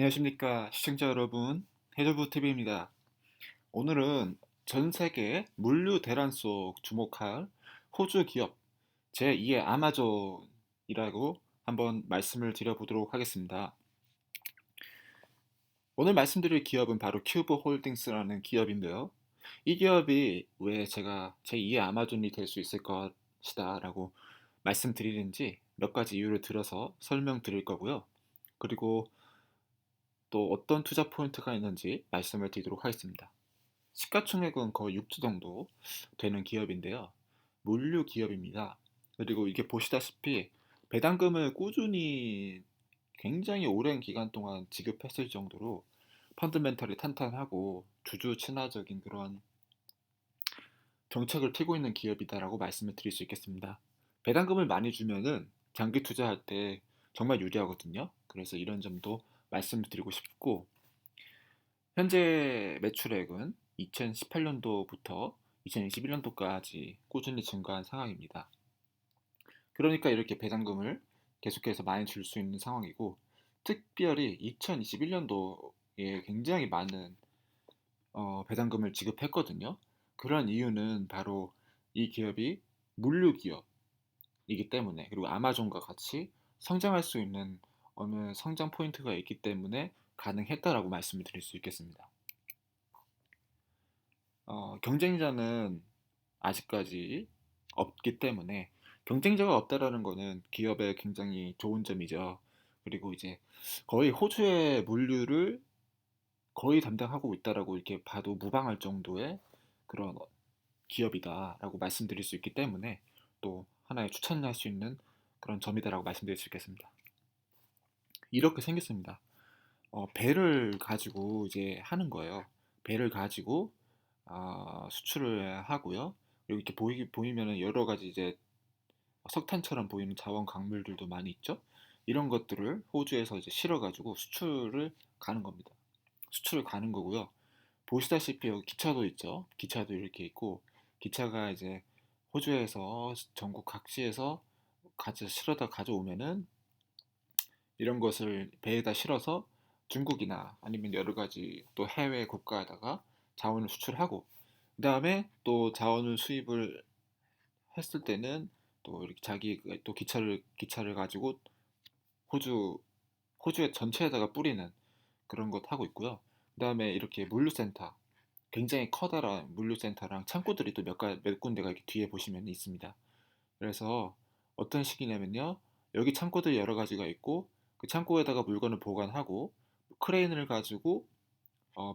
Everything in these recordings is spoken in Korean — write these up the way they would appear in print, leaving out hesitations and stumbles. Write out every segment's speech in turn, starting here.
안녕하십니까 시청자 여러분, 해저브 TV입니다. 오늘은 전 세계 물류 대란 속 주목할 호주 기업 제2의 아마존이라고 한번 말씀을 드려보도록 하겠습니다. 오늘 말씀드릴 기업은 바로 큐브 홀딩스라는 기업인데요. 이 기업이 왜 제가 제2의 아마존이 될 수 있을 것이다 라고 말씀드리는지 몇 가지 이유를 들어서 설명드릴 거고요. 그리고 또 어떤 투자 포인트가 있는지 말씀을 드리도록 하겠습니다. 시가총액은 거의 6조 정도 되는 기업인데요. 물류 기업입니다. 그리고 이게 보시다시피 배당금을 꾸준히 굉장히 오랜 기간 동안 지급했을 정도로 펀드멘털이 탄탄하고 주주 친화적인 그런 정책을 띠고 있는 기업이다라고 말씀을 드릴 수 있겠습니다. 배당금을 많이 주면은 장기 투자할 때 정말 유리하거든요. 그래서 이런 점도 말씀드리고 싶고, 현재 매출액은 2018년도부터 2021년도까지 꾸준히 증가한 상황입니다. 그러니까 이렇게 배당금을 계속해서 많이 줄 수 있는 상황이고, 특별히 2021년도에 굉장히 많은 배당금을 지급했거든요. 그런 이유는 바로 이 기업이 물류 기업이기 때문에, 그리고 아마존과 같이 성장할 수 있는 어느 성장 포인트가 있기 때문에 가능했다라고 말씀을 드릴 수 있겠습니다. 경쟁자는 아직까지 없기 때문에, 경쟁자가 없다라는 거는 기업의 굉장히 좋은 점이죠. 그리고 이제 거의 호주의 물류를 거의 담당하고 있다라고 이렇게 봐도 무방할 정도의 그런 기업이다라고 말씀드릴 수 있기 때문에 또 하나의 추천할 수 있는 그런 점이다라고 말씀드릴 수 있겠습니다. 이렇게 생겼습니다. 배를 가지고 이제 하는 거예요. 배를 가지고 수출을 하고요. 그리고 이렇게 보이면은 여러 가지 이제 석탄처럼 보이는 자원 광물들도 많이 있죠. 이런 것들을 호주에서 이제 실어가지고 수출을 가는 겁니다. 수출을 가는 거고요. 보시다시피 여기 기차도 있죠. 기차도 이렇게 있고, 기차가 이제 호주에서 전국 각지에서 실어다 가져오면은 이런 것을 배에다 실어서 중국이나 아니면 여러 가지 또 해외 국가에다가 자원을 수출하고, 그 다음에 또 자원을 수입을 했을 때는 또 이렇게 자기 또 기차를 가지고 호주 호주의 전체에다가 뿌리는 그런 것 하고 있고요. 그 다음에 이렇게 물류센터, 굉장히 커다란 물류센터랑 창고들이 또 몇 군데가 이렇게 뒤에 보시면 있습니다. 그래서 어떤 식이냐면요, 여기 창고들이 여러 가지가 있고, 그 창고에다가 물건을 보관하고 크레인을 가지고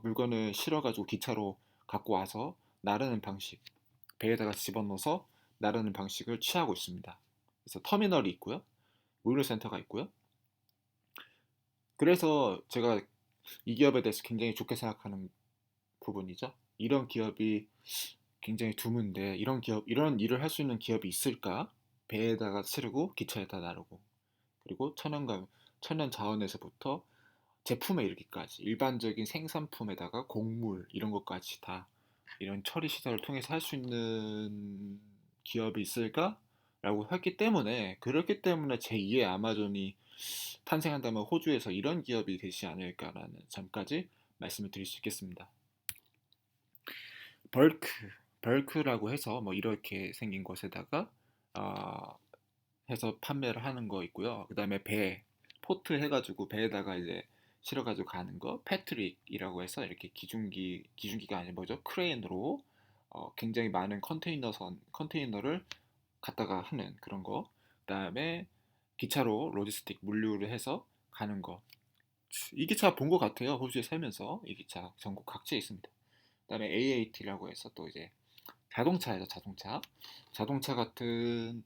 물건을 실어가지고 기차로 갖고 와서 나르는 방식, 배에다가 집어넣어서 나르는 방식을 취하고 있습니다. 그래서 터미널이 있고요, 물류센터가 있고요. 그래서 제가 이 기업에 대해서 굉장히 좋게 생각하는 부분이죠. 이런 기업이 굉장히 드문데, 이런 일을 할 수 있는 기업이 있을까? 배에다가 실고 기차에다 나르고, 그리고 천연 자원에서부터 제품에 이르기까지 일반적인 생산품에다가 곡물 이런 것까지 다 이런 처리 시설을 통해서 할 수 있는 기업이 있을까? 라고 했기 때문에, 그렇기 때문에 제2의 아마존이 탄생한다면 호주에서 이런 기업이 되지 않을까라는 점까지 말씀을 드릴 수 있겠습니다. 벌크, 벌크라고 해서 뭐 이렇게 생긴 것에다가 어, 해서 판매를 하는 거 있고요. 그 다음에 포트 해가지고 배에다가 이제 실어가지고 가는 거, 패트릭이라고 해서 이렇게 기중기가 아니 뭐죠? 크레인으로 굉장히 많은 컨테이너를 갖다가 하는 그런 거. 그 다음에 기차로 로지스틱 물류를 해서 가는 거. 이 기차 본 것 같아요. 호주에 살면서 이 기차 전국 각지에 있습니다. 그다음에 AAT라고 해서 또 이제 자동차예요, 자동차. 자동차 같은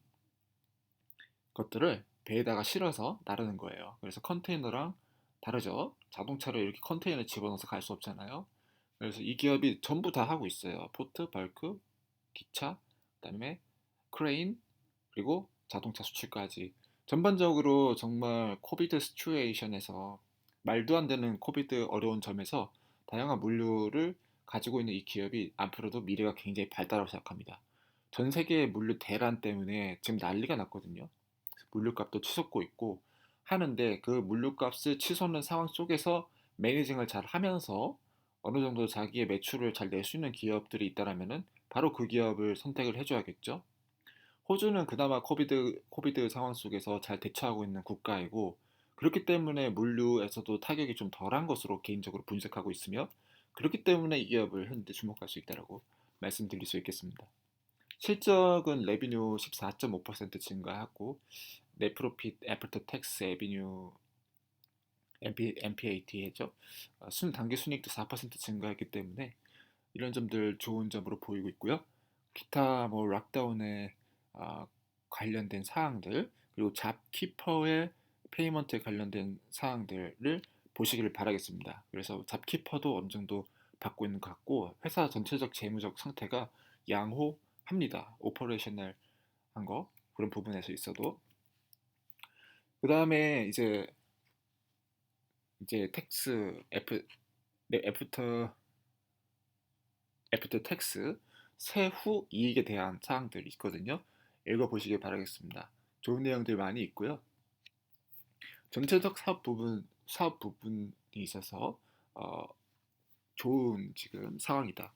것들을 배에다가 실어서 나르는 거예요. 그래서 컨테이너랑 다르죠. 자동차를 이렇게 컨테이너에 집어넣어서 갈 수 없잖아요. 그래서 이 기업이 전부 다 하고 있어요. 포트, 벌크, 기차, 그다음에 크레인, 그리고 자동차 수출까지. 전반적으로 정말 코비드 시츄에이션에서, 말도 안 되는 코비드 어려운 점에서 다양한 물류를 가지고 있는 이 기업이 앞으로도 미래가 굉장히 밝다고 생각합니다. 전 세계의 물류 대란 때문에 지금 난리가 났거든요. 물류값도 치솟고 있고, 하는데 그 물류값을 치솟는 상황 속에서 매니징을 잘 하면서 어느 정도 자기의 매출을 잘 낼 수 있는 기업들이 있다라면은 바로 그 기업을 선택을 해줘야겠죠. 호주는 그나마 코비드 상황 속에서 잘 대처하고 있는 국가이고 그렇기 때문에 물류에서도 타격이 좀 덜한 것으로 개인적으로 분석하고 있으며 그렇기 때문에 이 기업을 현재 주목할 수 있다라고 말씀드릴 수 있겠습니다. 실적은 레비뉴 14.5% 증가하고 넷 프로핏 애프터 텍스 레비뉴 MPAT죠. 단기 순이익도 4% 증가했기 때문에 이런 점들 좋은 점으로 보이고 있고요. 기타 뭐 락다운에 아, 관련된 사항들 그리고 잡키퍼의 페이먼트에 관련된 사항들을 보시기를 바라겠습니다. 그래서 잡키퍼도 어느 정도 받고 있는 것 같고 회사 전체적 재무적 상태가 양호합니다. 오퍼레이셔널한 거 그런 부분에서 있어도 그 다음에 이제 텍스 애프터 텍스 세후 이익에 대한 사항들이 있거든요. 읽어보시길 바라겠습니다. 좋은 내용들 많이 있고요. 전체적 사업 부분이 있어서 어, 좋은 지금 상황이다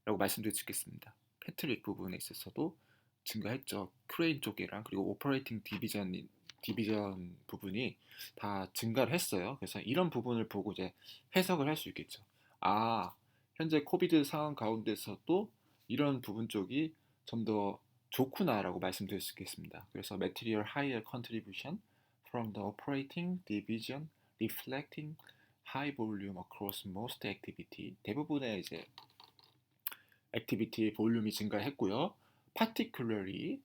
라고 말씀드릴 수 있겠습니다. 패트릭 부분에 있어서도 증가했죠. 크레인 쪽이랑 그리고 오퍼레이팅 디비전 부분이 다 증가를 했어요. 그래서 이런 부분을 보고 이제 해석을 할 수 있겠죠. 아, 현재 코비드 상황 가운데서도 이런 부분 쪽이 좀 더 좋구나라고 말씀드릴 수 있겠습니다. 그래서 material higher contribution from the operating division reflecting high volume across most activity 대부분의 이제 액티비티 볼륨이 증가했고요. particularly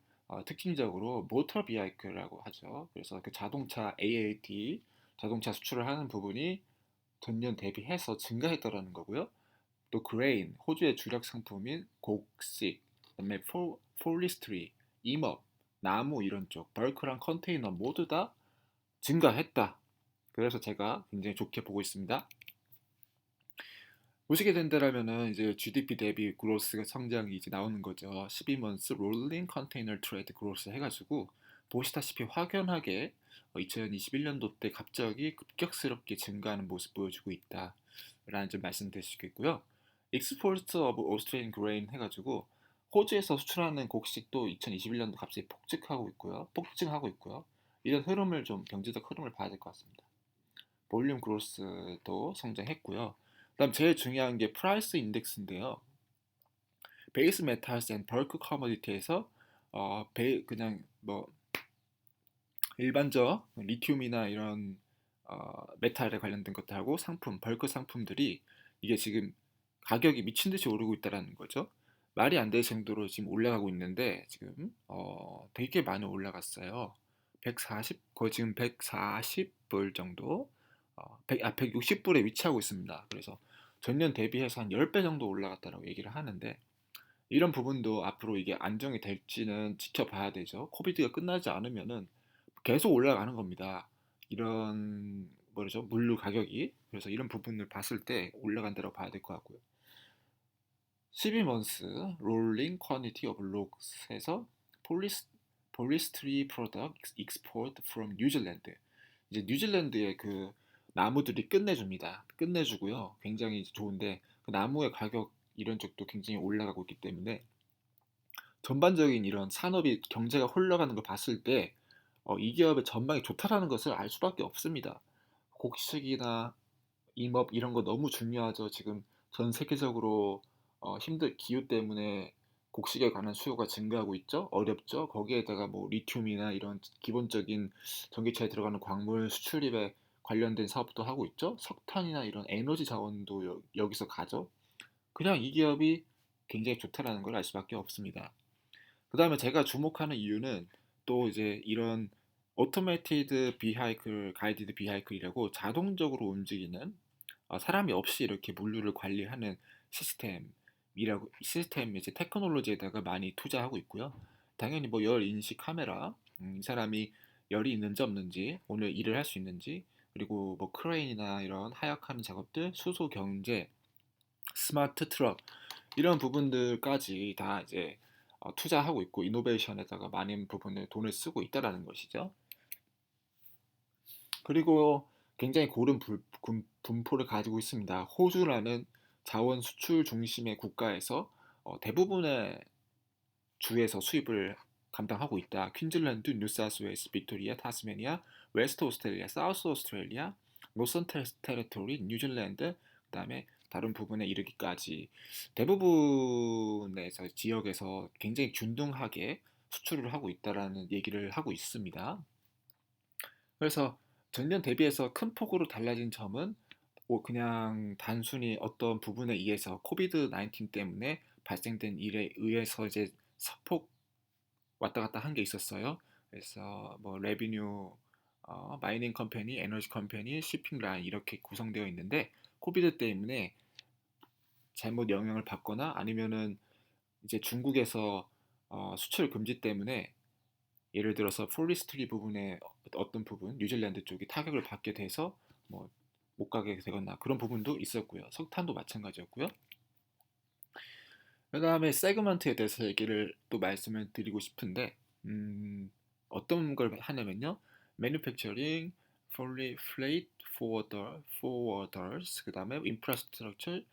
특징적으로 모터 비하이클이라고 하죠. 그래서 그 자동차 AAT 자동차 수출을 하는 부분이 전년 대비해서 증가했다라는 거고요. 또 그레인 호주의 주력 상품인 곡식, 그다음에 폴리스트리, 임업, 나무 이런 쪽, 벌크랑 컨테이너 모두 다 증가했다. 그래서 제가 굉장히 좋게 보고 있습니다. 보시게 된다라면은 이제 GDP 대비 그로스가 성장이 이제 나오는 거죠. 12months rolling container trade growth 해가지고 보시다시피 확연하게 2021년도 때 갑자기 급격스럽게 증가하는 모습 보여주고 있다라는 점 말씀드릴 수 있겠고요. Exports of Australian grain 해가지고 호주에서 수출하는 곡식도 2021년도 갑자기 폭증하고 있고요. 이런 흐름을 좀 경제적 흐름을 봐야 될 것 같습니다. 볼륨 그로스도 성장했고요. 그다음 제일 중요한 게 프라이스 인덱스인데요. 베이스 메탈스 앤 벌크 커머디티에서 그냥 뭐 일반적 리튬이나 이런 메탈에 관련된 것들하고 벌크 상품들이 이게 지금 가격이 미친 듯이 오르고 있다라는 거죠. 말이 안 될 정도로 지금 올라가고 있는데 지금 되게 많이 올라갔어요. 140 거의 지금 140불 정도 160불에 위치하고 있습니다. 그래서 전년 대비해서 한 10배 정도 올라갔다라고 얘기를 하는데 이런 부분도 앞으로 이게 안정이 될지는 지켜봐야 되죠. 코비드가 끝나지 않으면은 계속 올라가는 겁니다. 이런 뭐죠? 물류 가격이. 그래서 이런 부분을 봤을 때 올라간다고 봐야 될 것 같고요. 12months rolling quantity of logs에서 forestry product export from 뉴질랜드. 이제 뉴질랜드의 그 나무들이 끝내줍니다. 끝내주고요. 굉장히 좋은데 그 나무의 가격 이런 쪽도 굉장히 올라가고 있기 때문에 전반적인 이런 산업이 경제가 흘러가는 걸 봤을 때 이 기업의 전망이 좋다라는 것을 알 수밖에 없습니다. 곡식이나 임업 이런 거 너무 중요하죠. 지금 전 세계적으로 기후 때문에 곡식에 관한 수요가 증가하고 있죠. 어렵죠. 거기에다가 뭐 리튬이나 이런 기본적인 전기차에 들어가는 광물 수출입에 관련된 사업도 하고 있죠. 석탄이나 이런 에너지 자원도 여기서 가죠. 그냥 이 기업이 굉장히 좋다라는 걸 알 수밖에 없습니다. 그 다음에 제가 주목하는 이유는 또 이제 이런 오토메이티드 비하이클, 가이디드 비하이클이라고 자동적으로 움직이는 사람이 없이 이렇게 물류를 관리하는 시스템 이제 테크놀로지에다가 많이 투자하고 있고요. 당연히 뭐 열 인식 카메라, 이 사람이 열이 있는지 없는지, 오늘 일을 할 수 있는지, 그리고 뭐 크레인이나 이런 하역하는 작업들, 수소 경제, 스마트 트럭 이런 부분들까지 다 이제 투자하고 있고 이노베이션에다가 많은 부분을 돈을 쓰고 있다라는 것이죠. 그리고 굉장히 고른 분포를 가지고 있습니다. 호주라는 자원 수출 중심의 국가에서 대부분의 주에서 수입을 감당하고 있다. 퀸즐랜드, 뉴사우스웨일스, 빅토리아, 타스메니아, 웨스트 오스트레일리아, 사우스 오스트레일리아, 노선 테리토리, 뉴질랜드, 그다음에 다른 부분에 이르기까지 대부분에서 지역에서 굉장히 균등하게 수출을 하고 있다라는 얘기를 하고 있습니다. 그래서 전년 대비해서 큰 폭으로 달라진 점은 그냥 단순히 어떤 부분에 의해서 코비드 19 때문에 발생된 일에 의해서 이제 사폭 왔다 갔다 한 게 있었어요. 그래서 뭐 레비뉴, 마이닝 컴퍼니, 에너지 컴퍼니, shipping 라인 이렇게 구성되어 있는데 코비드 때문에 잘못 영향을 받거나 아니면은 이제 중국에서 수출 금지 때문에 예를 들어서 포리스트리 부분에 어떤 부분, 뉴질랜드 쪽이 타격을 받게 돼서 뭐 못 가게 되거나 그런 부분도 있었고요. 석탄도 마찬가지였고요. 그다음에 세그먼트에 대해서 얘기를 또 말씀을 드리고 싶은데 어떤 걸 하냐면요. Manufacturing, Freight Forwarders, 그다음에 Infrastructure,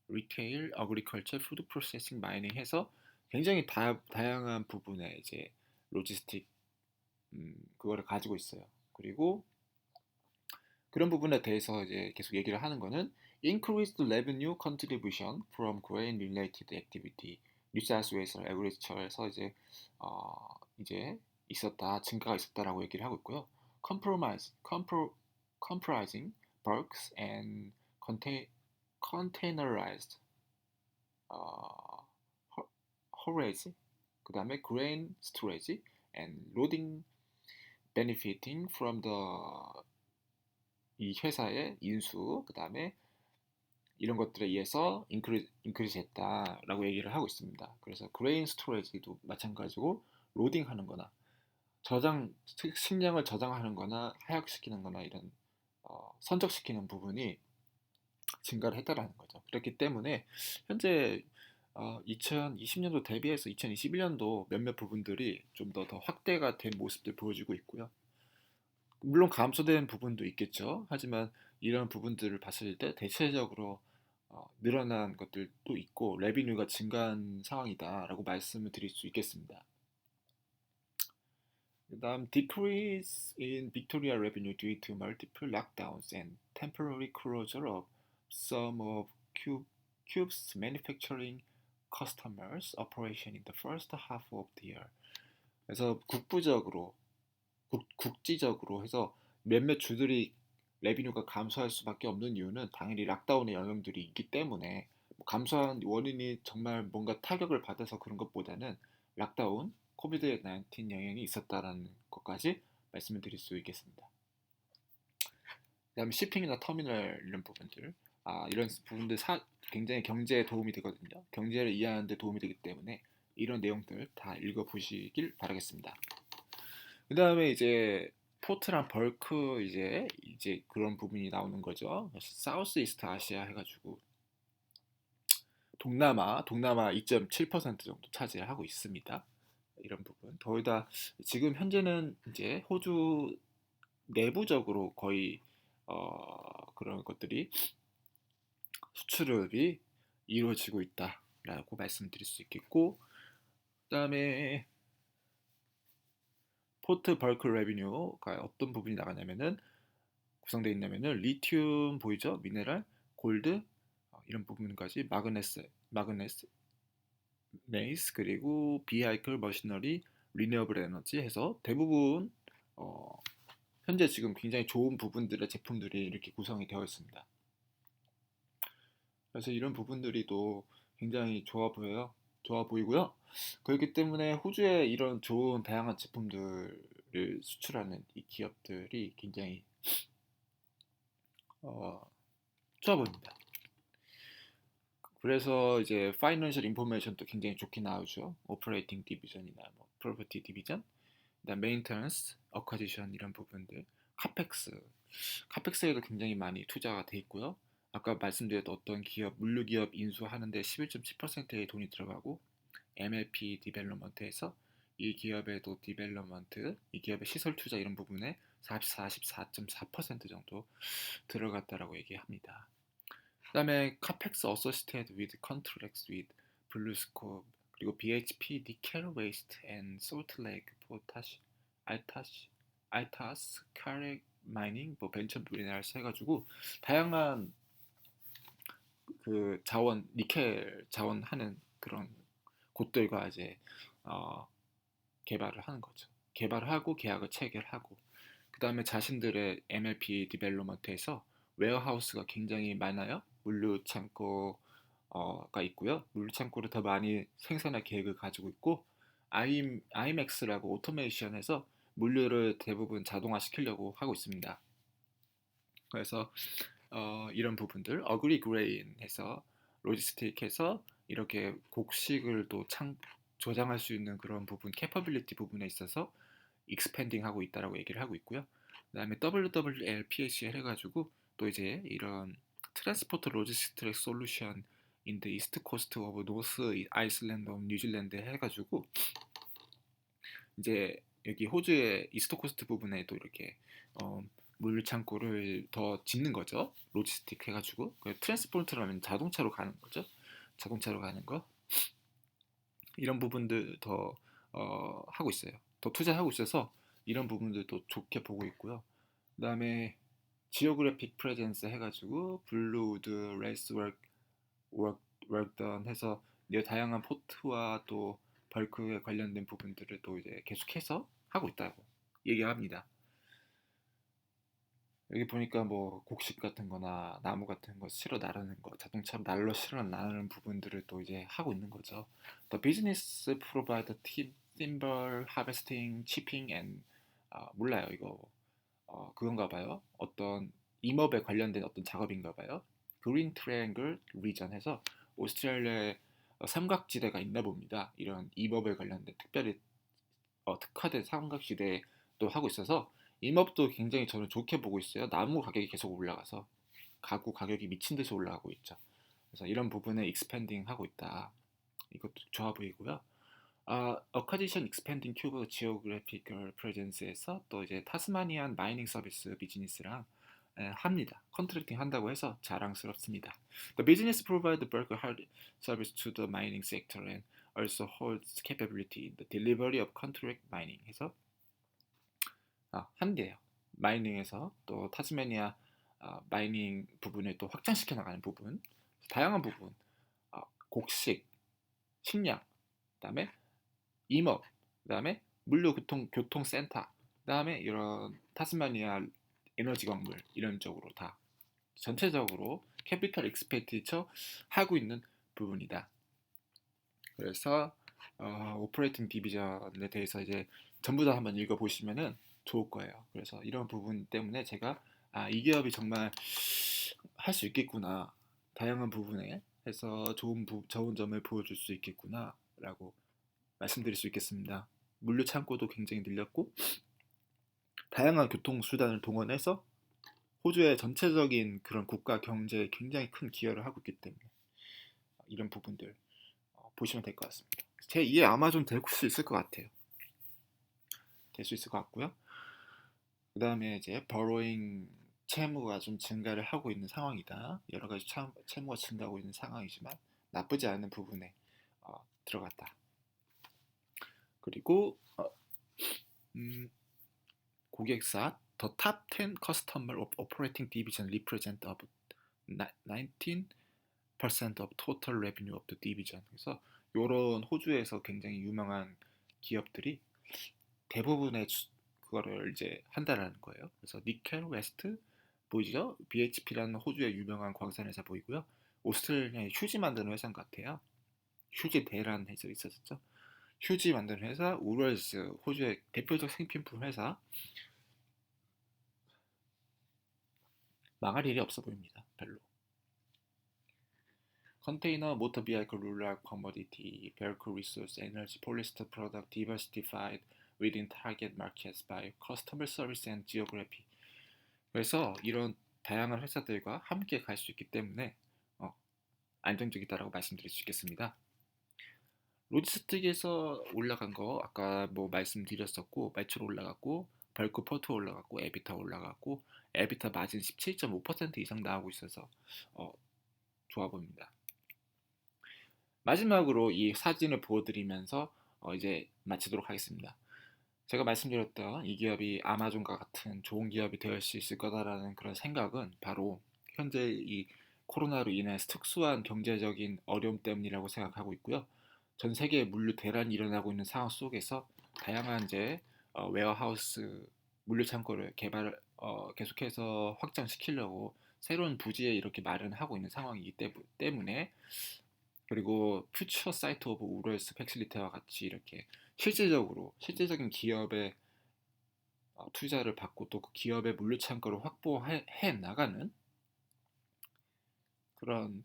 Retail, Agriculture, Food Processing, Mining 해서 굉장히 다양한 부분에 이제 로지스틱 그거를 가지고 있어요. 그리고 그런 부분에 대해서 이제 계속 얘기를 하는 거는 increased revenue contribution from grain related activity. 뉴 사우스 웨일스 애그리처에서 이제 있었다, 증가가 있었다라고 얘기를 하고 있고요. Comprising bulks and containerized 어, haulage, 그 다음에 grain storage and loading benefiting from 이 회사의 인수, 그 다음에 이런 것들에 의해서 인크리즈 했다라고 얘기를 하고 있습니다. 그래서 그레인 스토리지도 마찬가지고 로딩하는 거나 식량을 저장하는 거나 하역시키는 거나 이런 선적시키는 부분이 증가를 했다라는 거죠. 그렇기 때문에 현재 2020년도 대비해서 2021년도 몇몇 부분들이 좀 더 확대가 된 모습들 보여주고 있고요. 물론 감소된 부분도 있겠죠. 하지만 이런 부분들을 봤을 때 대체적으로 늘어난 것들도 있고 레비뉴가 증가한 상황이다라고 말씀을 드릴 수 있겠습니다. 그다음 decrease in Victoria revenue due to multiple lockdowns and temporary closure of some of Cube's manufacturing customers' operation in the first half of the year. 그래서 국지적으로 해서 몇몇 주들이 레비뉴가 감소할 수밖에 없는 이유는 당연히 락다운의 영향들이 있기 때문에 감소한 원인이 정말 뭔가 타격을 받아서 그런 것보다는 락다운, 코비드 19 영향이 있었다라는 것까지 말씀을 드릴 수 있겠습니다. 그다음에 쉬핑이나 터미널 이런 부분들, 이런 부분들 굉장히 경제에 도움이 되거든요. 경제를 이해하는 데 도움이 되기 때문에 이런 내용들 다 읽어보시길 바라겠습니다. 그 다음에 이제 포트랑 벌크 이제 그런 부분이 나오는 거죠. 사우스 이스트 아시아 해가지고 동남아 2.7% 정도 차지를 하고 있습니다. 이런 부분. 더위다 지금 현재는 이제 호주 내부적으로 거의 그런 것들이 수출업이 이루어지고 있다라고 말씀드릴 수 있겠고, 그다음에 포트 벌크 레비뉴가 어떤 부분이 나가냐면은 구성되어 있냐면은 리튬 보이죠? 미네랄, 골드 이런 부분까지 마그네스, 메이스 그리고 비하이클 머시너리, 리니어블 에너지 해서 대부분 어, 현재 지금 굉장히 좋은 부분들의 제품들이 이렇게 구성이 되어 있습니다. 그래서 이런 부분들이 또 굉장히 좋아 보이고요. 그렇기 때문에 호주에 이런 좋은 다양한 제품들을 수출하는 이 기업들이 굉장히 어, 좋아 보입니다. 그래서 이제 파이낸셜 인포메이션도 굉장히 좋게 나오죠. 오퍼레이팅 디비전이나 뭐 프로퍼티 디비전, 그다음 메인테넌스, 어쿼지션 이런 부분들, 카펙스에도 굉장히 많이 투자가 돼 있고요. 아까 말씀드렸던 어떤 기업, 물류 기업 인수하는데 11.7%의 돈이 들어가고 MLP 디벨롭먼트에서 이 기업의 또 디벨롭먼트, 이 기업의 시설 투자 이런 부분에 44.4% 정도 들어갔다라고 얘기합니다. 그다음에 카펙스 어소시에이티드 위드 컨트랙트 위드 블루스코프 그리고 BHP 니켈 웨이스트 앤 솔트 레이크 포타시 알타스 카렉 마이닝 뭐 벤처 미네랄스 해가지고 다양한 그 자원 니켈 자원하는 그런 곳들과 이제 어, 개발을 하는 거죠. 개발을 하고 계약을 체결하고 그다음에 자신들의 MLP 디벨로먼트에서 웨어하우스가 굉장히 많아요. 물류 창고가 있고요. 물류 창고를 더 많이 생산할 계획을 가지고 있고 IMAX라고 오토메이션해서 물류를 대부분 자동화시키려고 하고 있습니다. 그래서 이런 부분들 어그리 그레인해서 로지스틱해서 이렇게 곡식을 또 조장할 수 있는 그런 부분 캐퍼빌리티 부분에 있어서 익스펜딩 하고 있다라고 얘기를 하고 있고요. 그다음에 WWLPACL 해가지고 또 이제 이런 트랜스포트 로지스틱 솔루션 인더 이스트 코스트 오브 노스 아이슬란드 오브 뉴질랜드 해가지고 이제 여기 호주의 이스트 코스트 부분에 또 이렇게 물 창고를 더 짓는 거죠. 로지스틱 해가지고 트랜스포트라면 자동차로 가는 거죠. 자동차로 가는 거 이런 부분들 더 하고 있어요. 더 투자하고 있어서 이런 부분들도 좋게 보고 있고요. 그다음에 지오그래픽 프레젠스 해가지고 블루우드, 레이스 워크던 해서 다양한 포트와 또 벌크에 관련된 부분들을 또 이제 계속해서 하고 있다고 얘기합니다. 여기 보니까 뭐 곡식 같은 거나 나무 같은 거 실어 나르는 거, 자동차로 날로 실어 나르는 부분들을 또 이제 하고 있는 거죠. The business provide timber harvesting, chipping and 몰라요 이거 그건가 봐요. 어떤 임업에 관련된 어떤 작업인가 봐요. 그린 트라이앵글 리전 해서 오스트레일리아에 삼각지대가 있나 봅니다. 이런 임업에 관련된 특별히 특화된 삼각지대에 또 하고 있어서 임업도 굉장히 저는 좋게 보고 있어요. 나무 가격이 계속 올라가서 가구 가격이 미친 듯이 올라가고 있죠. 그래서 이런 부분에 익스펜딩 하고 있다. 이것도 좋아 보이고요. 어카디션 익스펜딩 큐브 지오그래피컬 프레젠스에서 또 이제 타스마니안 마이닝 서비스 비즈니스랑 합니다. 컨트랙팅 한다고 해서 자랑스럽습니다. The business provide bulk hard service to the mining sector and also holds capability in the delivery of contract mining 해서 한대요. 마이닝에서 또 타스마니아 마이닝 부분을 또 확장시켜 나가는 부분, 다양한 부분, 곡식, 식량, 그다음에 임업, 그다음에 물류 교통센터, 그다음에 이런 타스마니아 에너지 광물 이런 쪽으로 다 전체적으로 캐피털 익스펜디처 하고 있는 부분이다. 그래서 오퍼레이팅 디비전에 대해서 이제 전부 다 한번 읽어보시면은 좋을 거예요. 그래서 이런 부분 때문에 제가 이 기업이 정말 할 수 있겠구나. 다양한 부분에 해서 좋은 점을 보여줄 수 있겠구나라고 말씀드릴 수 있겠습니다. 물류 창고도 굉장히 늘렸고 다양한 교통 수단을 동원해서 호주의 전체적인 그런 국가 경제에 굉장히 큰 기여를 하고 있기 때문에 이런 부분들 보시면 될 것 같습니다. 제 2의 아마존 될 수 있을 것 같아요. 될 수 있을 것 같고요. 그 다음에 이제 버로잉 채무가 좀 증가를 하고 있는 상황이다. 여러 가지 채무가 증가하고 있는 상황이지만 나쁘지 않은 부분에 들어갔다. 그리고 고객사 The top 10 customer of operating division represent of 19% of total revenue of the division. 그래서 이런 호주에서 굉장히 유명한 기업들이 대부분의 그거를 이제 한다라는 거예요. 그래서 니켈 웨스트 보이죠? BHP라는 호주의 유명한 광산회사 보이고요. 오스트레일리아의 휴지 만드는 회사 같아요. 휴지 대란 회사 있었죠. 휴지 만드는 회사, 우럴스 호주의 대표적 생필품 회사. 망할 일이 없어 보입니다. 별로. 컨테이너, 모터 비하이클, 룰라, 커머디티, 베어클 리소스, 에너지, 폴리스터 프로덕트, 디버시티파이드 within target markets by customer service and geography. 그래서 이런 다양한 회사들과 함께 갈 수 있기 때문에 안정적이다라고 말씀드릴 수 있겠습니다. 로지스틱에서 올라간 거 아까 뭐 말씀드렸었고 매출 올라갔고 벌크 포트 올라갔고 에비타 올라갔고 에비타 마진 17.5% 이상 나오고 있어서 어, 좋아 보입니다. 마지막으로 이 사진을 보여드리면서 이제 마치도록 하겠습니다. 제가 말씀드렸던 이 기업이 아마존과 같은 좋은 기업이 될 수 있을 거다라는 그런 생각은 바로 현재 이 코로나로 인한 특수한 경제적인 어려움 때문이라고 생각하고 있고요. 전 세계 물류 대란이 일어나고 있는 상황 속에서 다양한 이제 웨어하우스 물류 창고를 계속해서 확장시키려고 새로운 부지에 이렇게 마련하고 있는 상황이기 때문에 그리고 퓨처 사이트 오브 우럴스 팩실리티와 같이 이렇게 실질적인 기업의 투자를 받고 또 그 기업의 물류 창고를 확보해 나가는 그런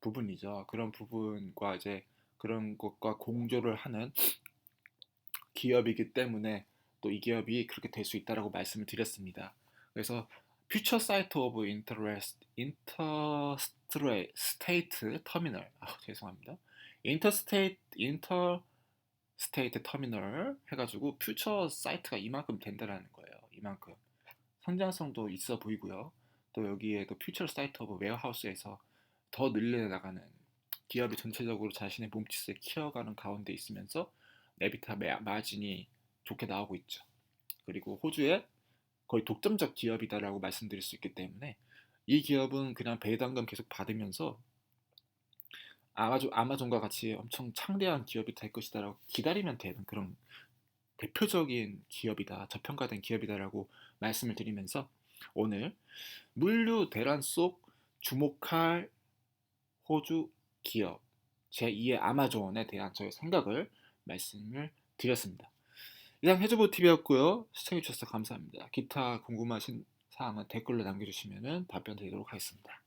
부분이죠. 그런 부분과 이제 그런 것과 공조를 하는 기업이기 때문에 또 이 기업이 그렇게 될 수 있다라고 말씀을 드렸습니다. 그래서 퓨처 사이트 오브 인터스테이트 터미널 죄송합니다. 인터스테이트 터미널 해가지고 퓨처 사이트가 이만큼 된다라는 거예요. 이만큼 성장성도 있어 보이고요. 또 여기에 또 퓨처 사이트 오브 웨어하우스에서 더 늘려나가는 기업이 전체적으로 자신의 몸짓을 키워가는 가운데 있으면서 네비타 마진이 좋게 나오고 있죠. 그리고 호주의 거의 독점적 기업이다라고 말씀드릴 수 있기 때문에 이 기업은 그냥 배당금 계속 받으면서 아마존과 같이 엄청 창대한 기업이 될 것이다라고 기다리면 되는 그런 대표적인 기업이다, 저평가된 기업이다라고 말씀을 드리면서 오늘 물류 대란 속 주목할 호주 기업 제2의 아마존에 대한 저의 생각을 말씀을 드렸습니다. 이상 해주보 TV였고요. 시청해주셔서 감사합니다. 기타 궁금하신 사항은 댓글로 남겨주시면 답변 드리도록 하겠습니다.